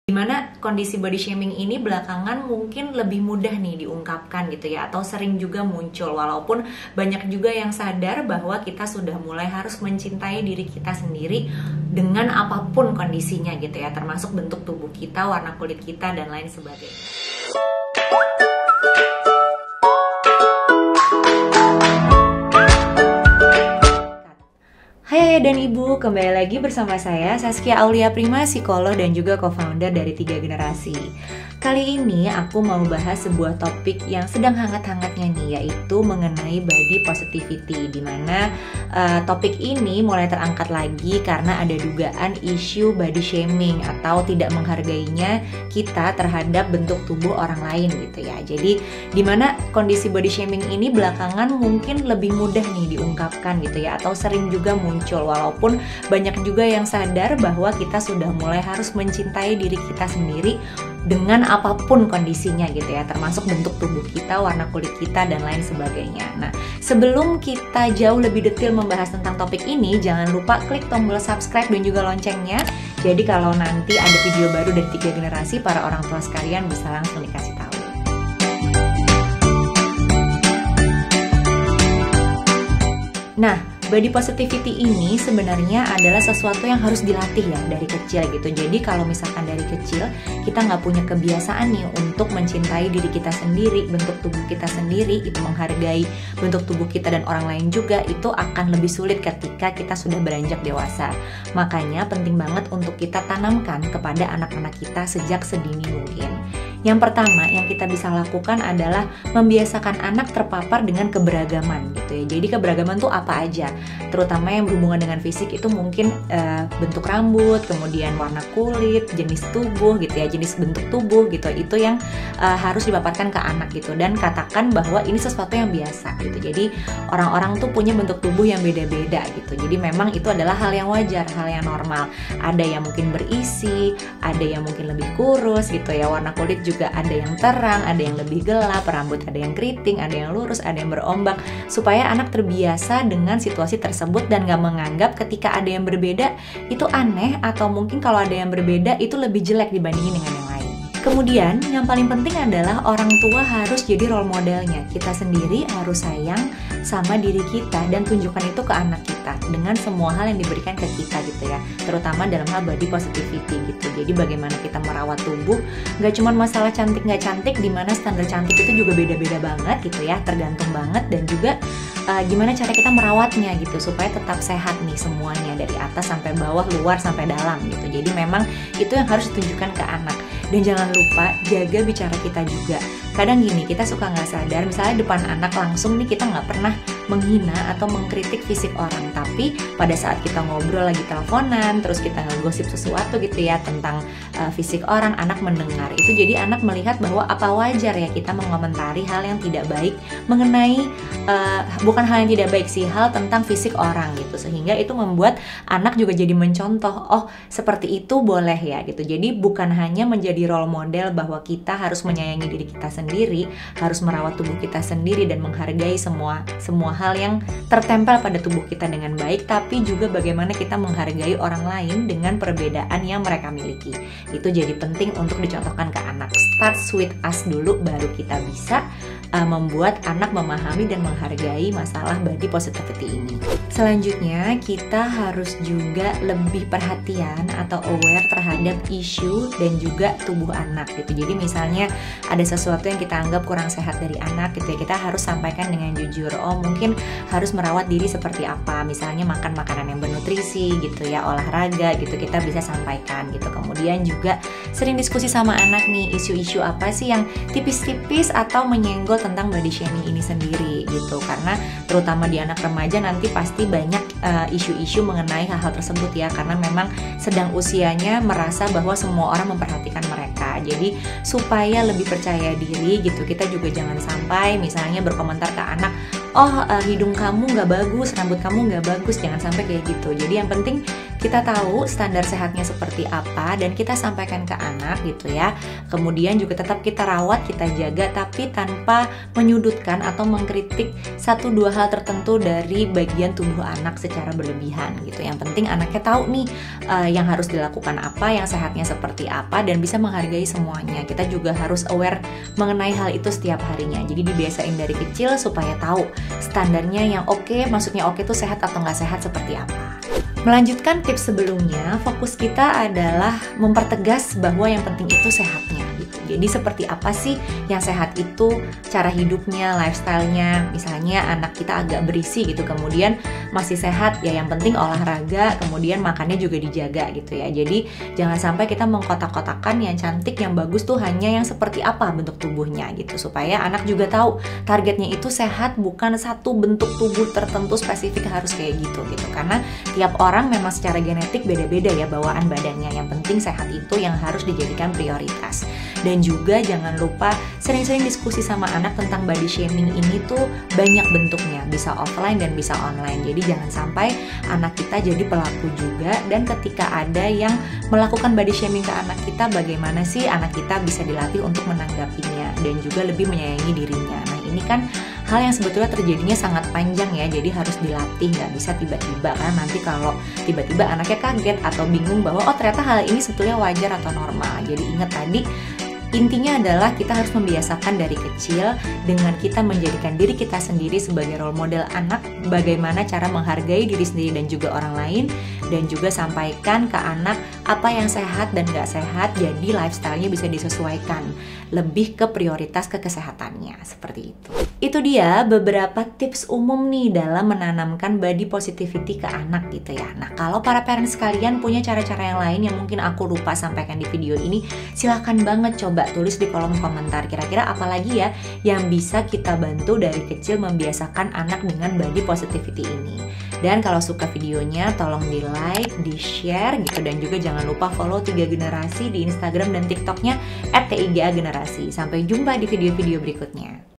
Dimana kondisi body shaming ini belakangan mungkin lebih mudah nih diungkapkan gitu ya, atau sering juga muncul, walaupun banyak juga yang sadar bahwa kita sudah mulai harus mencintai diri kita sendiri dengan apapun kondisinya gitu ya, termasuk bentuk tubuh kita, warna kulit kita, dan lain sebagainya. Hai ayah dan ibu, kembali lagi bersama saya Saskia Aulia Prima, psikolog dan juga co-founder dari 3 Generasi. Kali ini aku mau bahas sebuah topik yang sedang hangat-hangatnya nih, yaitu mengenai body positivity, dimana topik ini mulai terangkat lagi karena ada dugaan isu body shaming atau tidak menghargainya kita terhadap bentuk tubuh orang lain gitu ya. Jadi dimana kondisi body shaming ini belakangan mungkin lebih mudah nih diungkapkan gitu ya, atau sering juga muncul, walaupun banyak juga yang sadar bahwa kita sudah mulai harus mencintai diri kita sendiri dengan apapun kondisinya gitu ya, termasuk bentuk tubuh kita, warna kulit kita, dan lain sebagainya. Nah, sebelum kita jauh lebih detail membahas tentang topik ini, jangan lupa klik tombol subscribe dan juga loncengnya. Jadi kalau nanti ada video baru dari 3 Generasi, para orang tua sekalian bisa langsung dikasih tahu. Nah, body positivity ini sebenarnya adalah sesuatu yang harus dilatih ya dari kecil gitu. Jadi kalau misalkan dari kecil kita nggak punya kebiasaan nih untuk mencintai diri kita sendiri, bentuk tubuh kita sendiri, itu menghargai bentuk tubuh kita dan orang lain juga, itu akan lebih sulit ketika kita sudah beranjak dewasa. Makanya penting banget untuk kita tanamkan kepada anak-anak kita sejak sedini mungkin. Yang pertama yang kita bisa lakukan adalah membiasakan anak terpapar dengan keberagaman gitu ya. Jadi keberagaman tuh apa aja, terutama yang berhubungan dengan fisik itu mungkin bentuk rambut, kemudian warna kulit, jenis tubuh gitu ya, jenis bentuk tubuh gitu. Itu yang harus dipaparkan ke anak gitu, dan katakan bahwa ini sesuatu yang biasa gitu. Jadi orang-orang tuh punya bentuk tubuh yang beda-beda gitu. Jadi memang itu adalah hal yang wajar, hal yang normal. Ada yang mungkin berisi, ada yang mungkin lebih kurus gitu ya, warna kulit juga ada yang terang, ada yang lebih gelap, rambut ada yang keriting, ada yang lurus, ada yang berombak, supaya anak terbiasa dengan situasi tersebut dan gak menganggap ketika ada yang berbeda itu aneh, atau mungkin kalau ada yang berbeda itu lebih jelek dibandingin dengan yang lain. Kemudian yang paling penting adalah orang tua harus jadi role modelnya. Kita sendiri harus sayang sama diri kita dan tunjukkan itu ke anak kita dengan semua hal yang diberikan ke kita gitu ya, terutama dalam hal body positivity gitu. Jadi bagaimana kita merawat tubuh, gak cuma masalah cantik gak cantik, dimana standar cantik itu juga beda-beda banget gitu ya, tergantung banget, dan juga gimana cara kita merawatnya gitu supaya tetap sehat nih semuanya, dari atas sampai bawah, luar sampai dalam gitu. Jadi memang itu yang harus ditunjukkan ke anak. Dan jangan lupa jaga bicara kita juga. Kadang gini, kita suka nggak sadar, misalnya depan anak langsung nih kita nggak pernah menghina atau mengkritik fisik orang, tapi pada saat kita ngobrol lagi teleponan, terus kita ngegosip sesuatu gitu ya tentang fisik orang, anak mendengar itu, jadi anak melihat bahwa apa wajar ya kita mengomentari hal yang tidak baik mengenai bukan hal yang tidak baik sih, hal tentang fisik orang gitu, sehingga itu membuat anak juga jadi mencontoh, oh seperti itu boleh ya gitu. Jadi bukan hanya menjadi role model bahwa kita harus menyayangi diri kita sendiri, harus merawat tubuh kita sendiri dan menghargai semua hal yang tertempel pada tubuh kita dengan baik, tapi juga bagaimana kita menghargai orang lain dengan perbedaan yang mereka miliki. Itu jadi penting untuk dicontohkan ke anak. Start with us dulu, baru kita bisa membuat anak memahami dan menghargai masalah body positivity ini. Selanjutnya kita harus juga lebih perhatian atau aware terhadap isu dan juga tubuh anak gitu. Jadi misalnya ada sesuatu yang kita anggap kurang sehat dari anak gitu ya, kita harus sampaikan dengan jujur. Oh mungkin harus merawat diri seperti apa, misalnya makan makanan yang bernutrisi gitu ya, olahraga gitu, kita bisa sampaikan gitu. Kemudian juga sering diskusi sama anak nih, isu-isu apa sih yang tipis-tipis atau menyenggol tentang body shaming ini sendiri gitu, karena terutama di anak remaja nanti pasti banyak isu-isu mengenai hal-hal tersebut ya, karena memang sedang usianya merasa bahwa semua orang memperhatikan mereka. Jadi supaya lebih percaya diri gitu, kita juga jangan sampai misalnya berkomentar ke anak, oh hidung kamu nggak bagus, rambut kamu nggak bagus, jangan sampai kayak gitu. Jadi yang penting kita tahu standar sehatnya seperti apa dan kita sampaikan ke anak gitu ya. Kemudian juga tetap kita rawat, kita jaga, tapi tanpa menyudutkan atau mengkritik 1-2 hal tertentu dari bagian tubuh anak secara berlebihan gitu. Yang penting anaknya tahu nih yang harus dilakukan apa, yang sehatnya seperti apa, dan bisa menghargai semuanya. Kita juga harus aware mengenai hal itu setiap harinya. Jadi dibiasain dari kecil supaya tahu standarnya yang oke, maksudnya oke itu sehat atau nggak sehat seperti apa. Melanjutkan tips sebelumnya, fokus kita adalah mempertegas bahwa yang penting itu sehatnya gitu. Jadi seperti apa sih yang sehat itu, cara hidupnya, lifestyle-nya. Misalnya anak kita agak berisi gitu, kemudian masih sehat, ya yang penting olahraga, kemudian makannya juga dijaga gitu ya. Jadi jangan sampai kita mengkotak-kotakan yang cantik, yang bagus tuh hanya yang seperti apa bentuk tubuhnya gitu. Supaya anak juga tahu targetnya itu sehat, bukan satu bentuk tubuh tertentu spesifik harus kayak gitu. Karena tiap orang memang secara genetik beda-beda ya bawaan badannya. Yang penting sehat itu yang harus dijadikan prioritas. Dan juga jangan lupa sering-sering diskusi sama anak tentang body shaming ini tuh banyak bentuknya, bisa offline dan bisa online. Jadi jangan sampai anak kita jadi pelaku juga, dan ketika ada yang melakukan body shaming ke anak kita, bagaimana sih anak kita bisa dilatih untuk menanggapinya dan juga lebih menyayangi dirinya. Nah ini kan hal yang sebetulnya terjadinya sangat panjang ya, jadi harus dilatih, nggak bisa tiba-tiba, karena nanti kalau tiba-tiba anaknya kaget atau bingung bahwa oh ternyata hal ini sebetulnya wajar atau normal. Jadi ingat tadi, intinya adalah kita harus membiasakan dari kecil dengan kita menjadikan diri kita sendiri sebagai role model anak, bagaimana cara menghargai diri sendiri dan juga orang lain, dan juga sampaikan ke anak apa yang sehat dan gak sehat, jadi lifestyle-nya bisa disesuaikan lebih ke prioritas ke kesehatannya, seperti itu. Itu dia beberapa tips umum nih dalam menanamkan body positivity ke anak gitu ya. Nah kalau para parents sekalian punya cara-cara yang lain yang mungkin aku lupa sampaikan di video ini, silahkan banget coba tulis di kolom komentar. Kira-kira apa lagi ya yang bisa kita bantu dari kecil membiasakan anak dengan body positivity ini. Dan kalau suka videonya tolong di like, di share gitu, dan juga jangan lupa follow 3 Generasi di Instagram dan TikToknya @3GA Generasi. Sampai jumpa di video-video berikutnya.